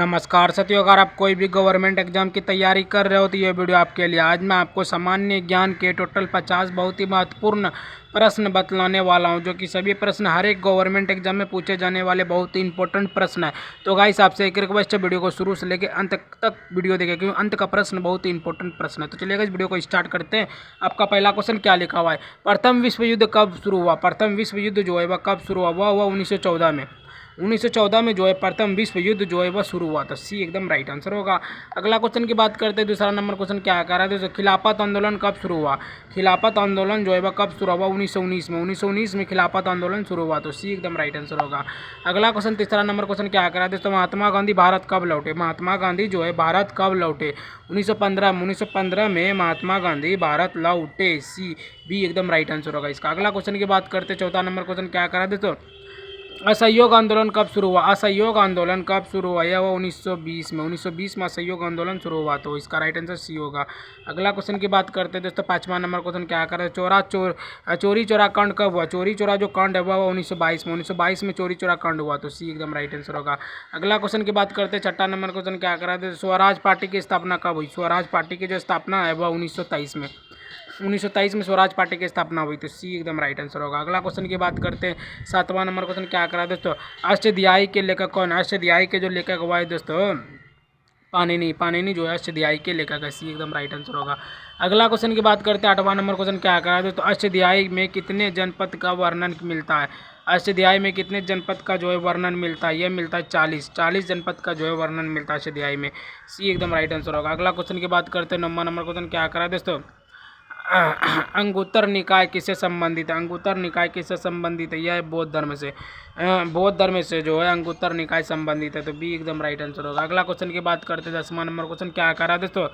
नमस्कार साथियों, अगर आप कोई भी गवर्नमेंट एग्जाम की तैयारी कर रहे हो तो ये वीडियो आपके लिए। आज मैं आपको सामान्य ज्ञान के टोटल 50 बहुत ही महत्वपूर्ण प्रश्न बतलाने वाला हूं, जो कि सभी प्रश्न हर एक गवर्नमेंट एग्जाम में पूछे जाने वाले बहुत ही इंपॉर्टेंट प्रश्न है। तो गाइस, आपसे एक रिक्वेस्ट है, वीडियो को शुरू से लेकर अंत तक वीडियो देखें, क्योंकि अंत का प्रश्न बहुत ही इंपॉर्टेंट प्रश्न है। तो चलिए इस वीडियो को स्टार्ट करते हैं। आपका पहला क्वेश्चन क्या लिखा हुआ है? प्रथम विश्व युद्ध कब शुरू हुआ? प्रथम विश्व युद्ध जो है वह कब शुरू हुआ? वह 1914 में। 1914 में जो है प्रथम विश्व युद्ध जो है वह शुरू हुआ था। सी एकदम राइट आंसर होगा। अगला क्वेश्चन की बात करते हैं। दूसरा नंबर क्वेश्चन क्या कह रहा है? दोस्तों, खिलाफत आंदोलन कब शुरू हुआ? खिलाफत आंदोलन जो है वह कब शुरू हुआ? 1919 में। 1919 में खिलाफत आंदोलन शुरू हुआ। तो सी एकदम राइट आंसर होगा। अगला क्वेश्चन, तीसरा नंबर क्वेश्चन क्या कह रहा है? दोस्तों, महात्मा गांधी भारत कब लौटे? महात्मा गांधी जो है भारत कब लौटे? 1915 में महात्मा गांधी भारत लौटे। सी बी एकदम राइट आंसर होगा इसका। अगला क्वेश्चन की बात करते हैं। चौथा नंबर क्वेश्चन क्या कह रहा है? दोस्तों, असहयोग आंदोलन कब शुरू हुआ? असहयोग आंदोलन कब शुरू हुआ? यह वो 1920 में। 1920 में असहयोग आंदोलन शुरू हुआ। तो इसका राइट आंसर सी होगा। अगला क्वेश्चन की बात करते हैं। दोस्तों, पांचवा नंबर क्वेश्चन क्या कर रहे हैं? चोरी चोरा कांड कब हुआ? चोरी चोरा जो कांड है वह 1922 में। 1922 में चोरी चोरा कांड हुआ। तो सी एकदम राइट आंसर होगा। अगला क्वेश्चन की बात करते हैं। छठा नंबर क्वेश्चन क्या कर रहा है? स्वराज पार्टी की स्थापना कब हुई? स्वराज पार्टी की जो स्थापना है वह 1923 में। 1923 में स्वराज पार्टी की स्थापना हुई। तो सी एकदम राइट आंसर होगा। अगला क्वेश्चन की बात करते हैं। सातवां नंबर क्वेश्चन क्या करा दोस्तों? अष्टध्यायी के लेखक कौन है? अष्टध्यायी के जो लेखक हुआ है दोस्तों, पाणिनि। पाणिनि जो है अष्टध्यायी के लेखक है। सी एकदम राइट आंसर होगा। अगला क्वेश्चन की बात करते हैं। आठवां नंबर क्वेश्चन क्या करा दोस्तों? अष्टध्यायी में कितने जनपद का वर्णन मिलता है? अष्टध्यायी में कितने जनपद का जो है वर्णन मिलता है? यह मिलता है 40 जनपद का जो है वर्णन मिलता है अष्टध्यायी में। सी एकदम राइट आंसर होगा। अगला क्वेश्चन की बात करते हैं। 9वां नंबर क्वेश्चन क्या करा दोस्तों? अंगुत्तर निकाय किससे संबंधित है? अंगुत्तर निकाय किससे संबंधित है? यह है बौद्ध धर्म से। बौद्ध धर्म से जो है अंगुत्तर निकाय संबंधित है। तो बी एकदम राइट आंसर होगा। अगला क्वेश्चन की बात करते हैं। 10वां नंबर क्वेश्चन क्या कर रहा है दोस्तों?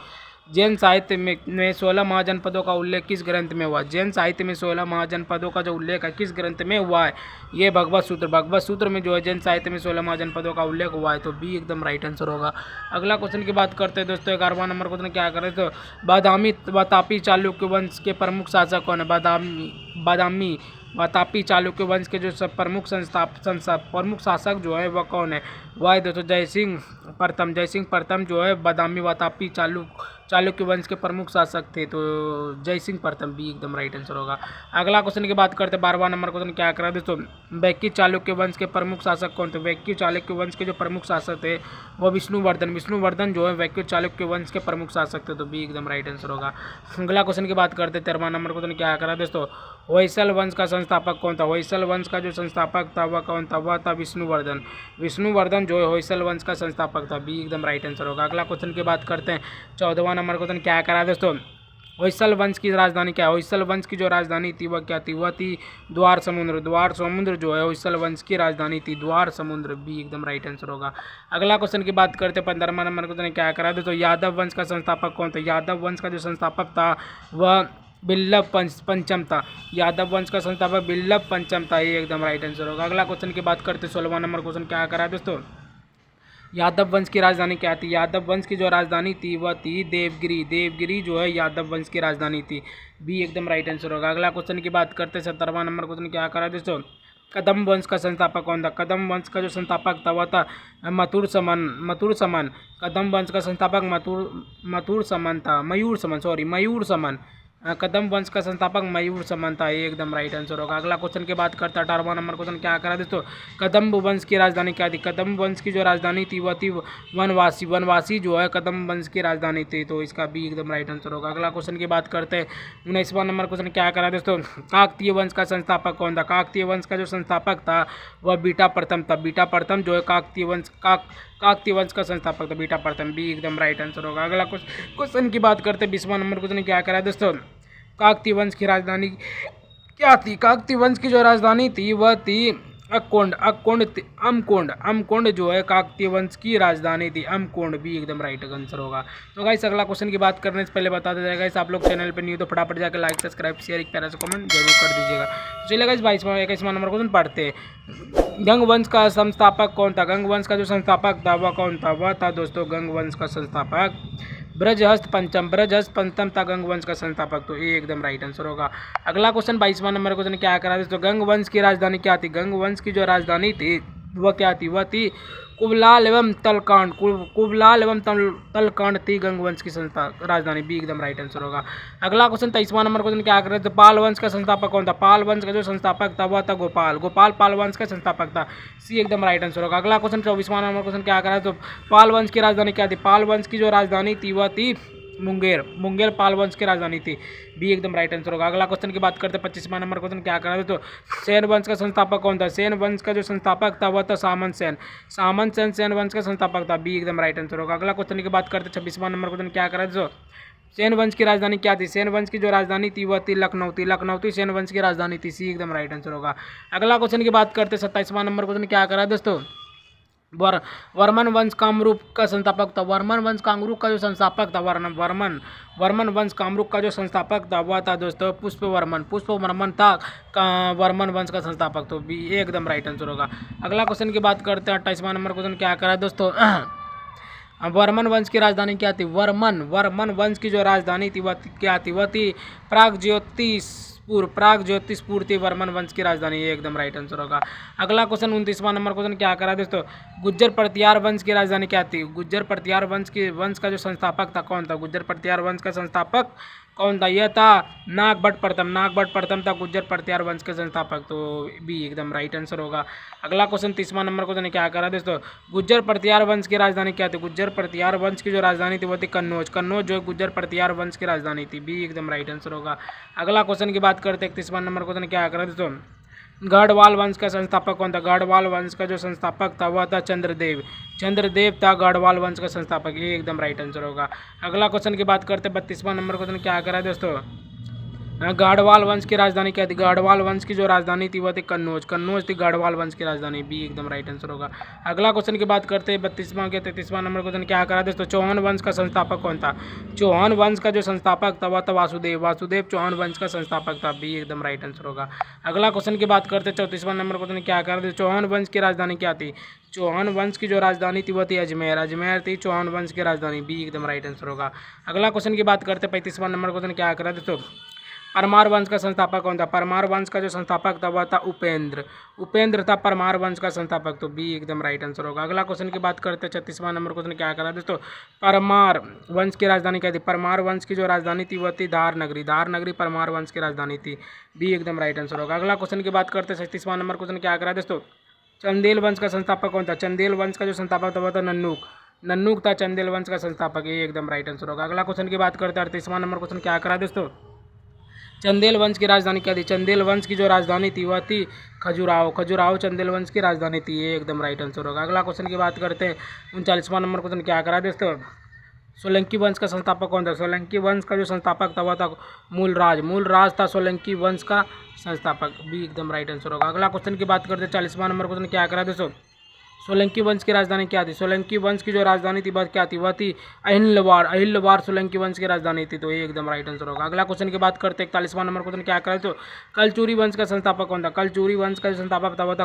जैन साहित्य में 16 महाजनपदों का उल्लेख किस ग्रंथ में हुआ? जैन साहित्य में 16 महाजनपदों का जो उल्लेख है किस ग्रंथ में हुआ है? ये भगवत सूत्र। भगवत सूत्र में जो है जैन साहित्य में 16 महाजनपदों का उल्लेख हुआ है। तो बी एकदम राइट आंसर होगा। अगला क्वेश्चन की बात करते हैं दोस्तों। 11वां नंबर क्वेश्चन क्या कर रहे थे? बादामी व तापी चालुक्य वंश के प्रमुख शासक कौन है? बादामी व तापी चालुक्य वंश के जो प्रमुख प्रमुख शासक जो है वह कौन है? वह है दोस्तों जयसिंह प्रथम। जयसिंह प्रथम जो है बादामी व तापी चालुक्य वंश के प्रमुख शासक थे। तो जयसिंह प्रथम बी एकदम राइट आंसर होगा। अगला क्वेश्चन की बात करते हैं। 12वां नंबर क्वेश्चन क्या कर रहा है दोस्तों? वैक्य चालुक्य वंश के प्रमुख शासक कौन थे? वैक्य चालुक्य वंश के जो प्रमुख शासक थे वो विष्णुवर्धन। विष्णुवर्धन जो है वैक्य चालुक्य वंश के प्रमुख शासक थे। तो बी एकदम राइट आंसर होगा। अगला क्वेश्चन की बात करते हैं। 13वां नंबर क्वेश्चन क्या कर रहा है दोस्तों? होयसल वंश का संस्थापक कौन था? होयसल वंश का जो संस्थापक था वह कौन था? वह था विष्णुवर्धन। विष्णुवर्धन जो है होयसल वंश का संस्थापक था। बी एकदम राइट आंसर होगा। अगला क्वेश्चन की बात करते हैं। 14वां नंबर क्वेश्चन क्या करा है दोस्तों? होयसल वंश की राजधानी क्या है? होयसल वंश की जो राजधानी थी वह क्या थी? वह थी द्वार समुद्र। द्वार समुद्र जो है होयसल वंश की राजधानी थी। द्वार समुद्र बी एकदम राइट आंसर होगा। अगला क्वेश्चन की बात करते हैं। 15वां नंबर क्वेश्चन क्या करा है दोस्तों? यादव वंश का संस्थापक कौन था? यादव वंश का जो संस्थापक था वह बिल्लभ पंचम था। यादव वंश का संस्थापक बिल्लभ पंचम था। ये एकदम राइट आंसर होगा। अगला क्वेश्चन की बात करते हैं। 16वां नंबर क्वेश्चन क्या करा है दोस्तों? यादव वंश की राजधानी क्या थी? यादव वंश की जो राजधानी थी वह थी देवगिरी। देवगिरी जो है यादव वंश की राजधानी थी। बी एकदम राइट आंसर होगा। अगला क्वेश्चन की बात करते हैं। 17वां नंबर क्वेश्चन क्या करा है दोस्तों? कदम वंश का संस्थापक कौन था? कदम वंश का जो संस्थापक था वह था मथुर समन। कदम वंश का संस्थापक मयूर समन। कदम वंश का संस्थापक मयूर समन था। ये एकदम राइट आंसर होगा। अगला क्वेश्चन की बात करते हैं। 18वां नंबर क्वेश्चन क्या करा दोस्तों? कदम्ब वंश की राजधानी क्या थी? कदम्ब वंश की जो राजधानी थी वह थी वनवासी। वनवासी जो है कदम्ब वंश की राजधानी थी। तो इसका भी एकदम राइट आंसर होगा। अगला क्वेश्चन की बात करते हैं। 19वां नंबर क्वेश्चन क्या करा दोस्तों? काकतीय वंश का संस्थापक कौन था? काकतीय वंश का जो संस्थापक था वह बीटा प्रथम था। बीटा प्रथम जो है काकतीय वंश का संस्थापक था। बीटा प्रथम बी एकदम राइट आंसर होगा। अगला क्वेश्चन की बात करते हैं। 20वां नंबर क्वेश्चन क्या करा है दोस्तों? काकतीय वंश की राजधानी क्या थी? काकतीय वंश की जो राजधानी थी वह थी अमकोंड जो है काकतीय वंश की राजधानी थी। अमकोंड भी एकदम राइट आंसर होगा। तो गाइस, अगला क्वेश्चन की बात करने से पहले बता दें गाइस, आप लोग चैनल पे न्यू तो फटाफट जाकर लाइक सब्सक्राइब शेयर एक प्यारा सा कमेंट जरूर कर दीजिएगा। तो चलिए गाइस, 21वां नंबर क्वेश्चन पढ़ते हैं। गंग वंश का संस्थापक कौन था? गंग वंश का जो संस्थापक था वह कौन था? वह था दोस्तों गंग वंश का संस्थापक ब्रजहस्त पंचम था गंग वंश का संस्थापक। तो ये एकदम राइट आंसर होगा। अगला क्वेश्चन 22वां नंबर क्वेश्चन क्या करा दोस्तों? गंग वंश की राजधानी क्या थी? गंग वंश की जो राजधानी थी वह क्या थी? वह थी कुबलाल एवं तलकांड कुबलाल एवं तलकांड थी गंगवंश की संस्था राजधानी, बी एकदम राइट आंसर होगा। अगला क्वेश्चन 23वां नंबर क्वेश्चन क्या कर रहे थे, पाल वंश का संस्थापक कौन था? पाल वंश का जो संस्थापक था वह था गोपाल, गोपाल पाल वंश का संस्थापक था, सी एकदम राइट आंसर होगा। अगला क्वेश्चन 24वां नंबर क्वेश्चन क्या कर रहा है, तो पाल वंश की राजधानी क्या थी? पाल वंश की जो राजधानी थी वह थी मुंगेर, मुंगेर पाल वंश की राजधानी थी, बी एकदम राइट आंसर होगा। अगला क्वेश्चन की बात करते हैं 25वां नंबर क्वेश्चन क्या कर रहे थे, तो सेन वंश का संस्थापक कौन था? सेन वंश का जो संस्थापक था वह था सामंत सेन, सामंत सेन सेन वंश का संस्थापक था, बी एकदम राइट आंसर होगा। अगला क्वेश्चन की बात करते हैं 26वां नंबर क्वेश्चन क्या कर रहे थे, तो सेन वंश की राजधानी क्या थी? सेन वंश की जो राजधानी थी वह थी लखनऊ थी, लखनऊ थी सेन वंश की राजधानी थी, सी एकदम राइट आंसर होगा। अगला क्वेश्चन की बात करते हैं 27वां नंबर क्वेश्चन क्या कर रहा है दोस्तों, वर्मन वंश कामरूप का संस्थापक था, वर्मन वंश कामरूप का जो संस्थापक था वर्मन वंश कामरूप का जो संस्थापक था वह था दोस्तों पुष्पवर्मन था वर्मन वंश का संस्थापक, तो बी एकदम राइट आंसर होगा। अगला क्वेश्चन की बात करते हैं 28वां नंबर क्वेश्चन क्या करा है दोस्तों, वर्मन वंश की राजधानी क्या थी? वर्मन वंश की जो राजधानी थी वह क्या थी? वह थी प्राग ज्योतिषपुर थी वर्मन वंश की राजधानी, ये एकदम राइट आंसर होगा। अगला क्वेश्चन 29वां नंबर क्वेश्चन क्या करा दोस्तों, गुज्जर प्रतिहार वंश की राजधानी क्या थी? गुज्जर प्रतिहार वंश का जो संस्थापक था कौन था? गुज्जर प्रतिहार वंश का संस्थापक कौन था? यह था नागभट्ट प्रथम था गुज्जर प्रतिहार वंश के संस्थापक, तो बी एकदम राइट आंसर होगा। अगला क्वेश्चन 30वां नंबर क्वेश्चन क्या करा दोस्तों, गुज्जर प्रतिहार वंश की राजधानी क्या थी? गुज्जर प्रतिहार वंश की जो राजधानी थी वो थी कन्नौज जो गुज्जर प्रतिहार वंश की राजधानी थी, बी एकदम राइट आंसर होगा। अगला क्वेश्चन की बात करते हैं 31वां नंबर क्वेश्चन क्या करा दोस्तों, गढ़वाल वंश का संस्थापक कौन था? गढ़वाल वंश का जो संस्थापक था वह था चंद्रदेव था गढ़वाल वंश का संस्थापक, ये एकदम राइट आंसर होगा। अगला क्वेश्चन की बात करते हैं 32वां नंबर क्वेश्चन क्या करा है दोस्तों, गढ़वाल वंश की राजधानी क्या थी? गढ़वाल वंश की जो राजधानी थी वह थी कन्नौज थी गढ़वाल वंश की राजधानी, बी एकदम राइट आंसर होगा। अगला क्वेश्चन की बात करते हैं 32वां के 33वां नंबर क्वेश्चन क्या करा दोस्तों, चौहान वंश का संस्थापक कौन था? चौहान वंश का जो संस्थापक था वह था वासुदेव चौहान वंश का संस्थापक था, बी एकदम राइट आंसर होगा। अगला क्वेश्चन की बात करते हैं 34वां नंबर क्वेश्चन क्या करा दोस्तों, चौहान वंश की राजधानी क्या थी? चौहान वंश की जो राजधानी थी वह थी अजमेर थी चौहान वंश की राजधानी, बी एकदम राइट आंसर होगा। अगला क्वेश्चन की बात करते हैं 35वां नंबर क्वेश्चन क्या करा दोस्तों, परमार वंश का संस्थापक कौन था? परमार वंश का जो संस्थापक था वह था उपेंद्र था परमार वंश का संस्थापक, तो बी एकदम राइट आंसर होगा। अगला क्वेश्चन की बात करते हैं 36वां नंबर क्वेश्चन क्या करा दोस्तों, परमार वंश की राजधानी क्या थी? परमार वंश की जो राजधानी थी वह थी धार नगरी परमार वंश की राजधानी थी, बी एकदम राइट आंसर होगा। अगला क्वेश्चन की बात करते हैं 37वां नंबर क्वेश्चन क्या करा दोस्तों, चंदेल वंश का संस्थापक कौन था? चंदेल वंश का जो संस्थापक था वह था नन्नूक था चंदेल वंश का संस्थापक, ये एकदम राइट आंसर होगा। अगला क्वेश्चन की बात करते हैं 38वां नंबर क्वेश्चन क्या करा दोस्तों, चंदेल वंश की राजधानी क्या थी? चंदेल वंश की जो राजधानी थी वह थी खजुराहो चंदेल वंश की राजधानी थी, ये एकदम राइट आंसर होगा। अगला क्वेश्चन की बात करते हैं 39वां नंबर क्वेश्चन क्या करा दोस्तों, सोलंकी वंश का संस्थापक कौन था? सोलंकी वंश का जो संस्थापक था वह था मूलराज था सोलंकी वंश का संस्थापक, बी एकदम राइट आंसर होगा। अगला क्वेश्चन की बात करते हैं 40वां नंबर क्वेश्चन क्या करा दोस्तों, सोलंकी वंश की राजधानी क्या थी? सोलंकी वंश की जो राजधानी थी वह क्या थी? वह थी अहिल्यवाड़ सोलंकी वंश की राजधानी थी, तो ये एकदम राइट आंसर होगा। अगला क्वेश्चन की बात करते हैं 41वां नंबर क्वेश्चन क्या करें, तो कलचुरी वंश का संस्थापक कौन था? कलचुरी वंश का जो संस्थापक था वह था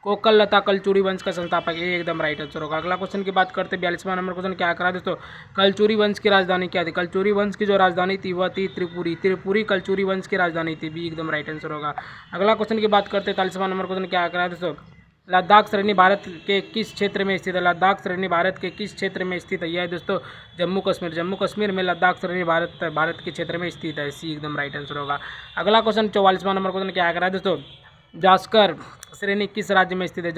कोकल था कलचुरी वंश का संस्थापक, ये एकदम राइट आंसर होगा। अगला क्वेश्चन की बात करते हैं 42वां नंबर क्वेश्चन क्या करा दोस्तों, कलचुरी वंश की राजधानी क्या थी? कलचुरी वंश की जो राजधानी थी वह थी त्रिपुरी कलचुरी वंश की राजधानी थी, भी एकदम राइट आंसर होगा। अगला क्वेश्चन की बात करते हैं 43वां नंबर क्वेश्चन क्या करा दोस्तों, लद्दाख श्रेणी भारत के किस क्षेत्र में स्थित है? लद्दाख श्रेणी भारत के किस क्षेत्र में स्थित है? यह है दोस्तों जम्मू कश्मीर में लद्दाख श्रेणी भारत के क्षेत्र में स्थित है, सी एकदम राइट आंसर होगा। अगला क्वेश्चन 44वां नंबर क्वेश्चन क्या करा है दोस्तों, जास्कर श्रेणी किस राज्य में स्थित है?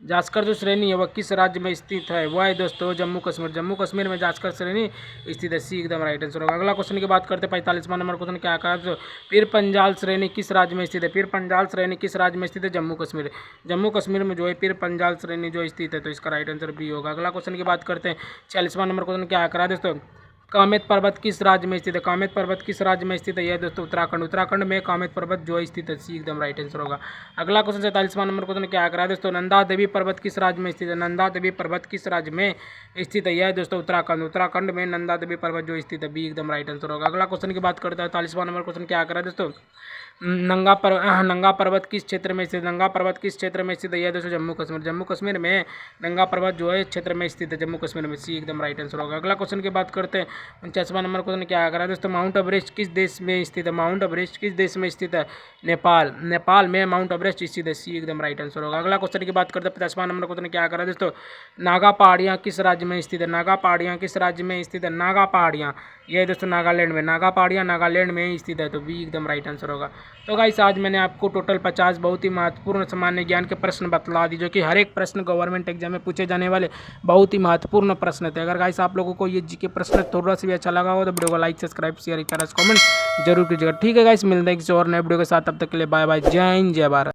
जास्कर जो श्रेणी है वह किस राज्य में स्थित है? वह है दोस्तों जम्मू कश्मीर में जास्कर श्रेणी स्थित है, सी एकदम राइट आंसर होगा। अगला क्वेश्चन की बात करते हैं 45वां नंबर क्वेश्चन क्या कहा, तो पीर पंजाल श्रेणी किस राज्य में स्थित है? पीर पंजाल श्रेणी किस राज्य में स्थित है? जम्मू कश्मीर में जो है पीर पंजाल श्रेणी जो स्थित है, तो इसका राइट आंसर बी होगा। अगला क्वेश्चन की बात करते हैं 46वां नंबर क्वेश्चन क्या करा दोस्तों, कामेत पर्वत किस राज्य में स्थित है? कामेत पर्वत किस राज्य में स्थित है? यह दोस्तों उत्तराखंड में कामेत पर्वत जो स्थित है, सी एकदम राइट आंसर होगा। अगला क्वेश्चन 47वां नंबर क्वेश्चन क्या करा दोस्तों, नंदा देवी पर्वत किस राज्य में स्थित है? नंदा देवी पर्वत किस राज्य में स्थित है? यह दोस्तों उत्तराखंड में नंदा देवी पर्वत जो स्थित है, बी एकदम राइट आंसर होगा। अगला क्वेश्चन की बात करते हैं 48वां नंबर क्वेश्चन क्या करा दोस्तों, नंगा पर्वत किस क्षेत्र में स्थित? नंगा पर्वत किस क्षेत्र में स्थित है? यह दोस्तों जम्मू कश्मीर। जम्मू कश्मीर में नंगा पर्वत जो है इस क्षेत्र में स्थित है, जम्मू कश्मीर में। सी एकदम राइट आंसर होगा। अगला क्वेश्चन की बात करते हैं, 49वां नंबर क्वेश्चन क्या आएगा दोस्तों? माउंट एवरेस्ट किस देश में स्थित है? माउंट एवरेस्ट किस देश में स्थित है? नेपाल। नेपाल में माउंट एवरेस्ट स्थित है। सी एकदम राइट आंसर होगा। अगला क्वेश्चन की बात करते हैं, 50वां नंबर क्वेश्चन क्या आएगा दोस्तों? नागा पहाड़ियाँ किस राज्य में स्थित है? नागा पहाड़ियाँ किस राज्य में स्थित है? नागा पहाड़ियाँ, ये दोस्तों नागालैंड में। नागा पहाड़ियाँ नागालैंड में ही स्थित है, तो बी एकदम राइट आंसर होगा। तो गाइस आज मैंने आपको टोटल 50 बहुत ही महत्वपूर्ण सामान्य ज्ञान के प्रश्न बतला दी, जो कि हर एक प्रश्न गवर्नमेंट एग्जाम में पूछे जाने वाले बहुत ही महत्वपूर्ण प्रश्न थे। अगर गाइस आप लोगों को ये जीके प्रश्न थोड़ा सा भी अच्छा लगा हो तो वीडियो को लाइक, सब्सक्राइब, शेयर, कमेंट जरूर कीजिएगा। ठीक है गाइस, मिलते हैं किसी और नए वीडियो के साथ, तब तक के लिए बाय बाय। जय हिंद, जय भारत।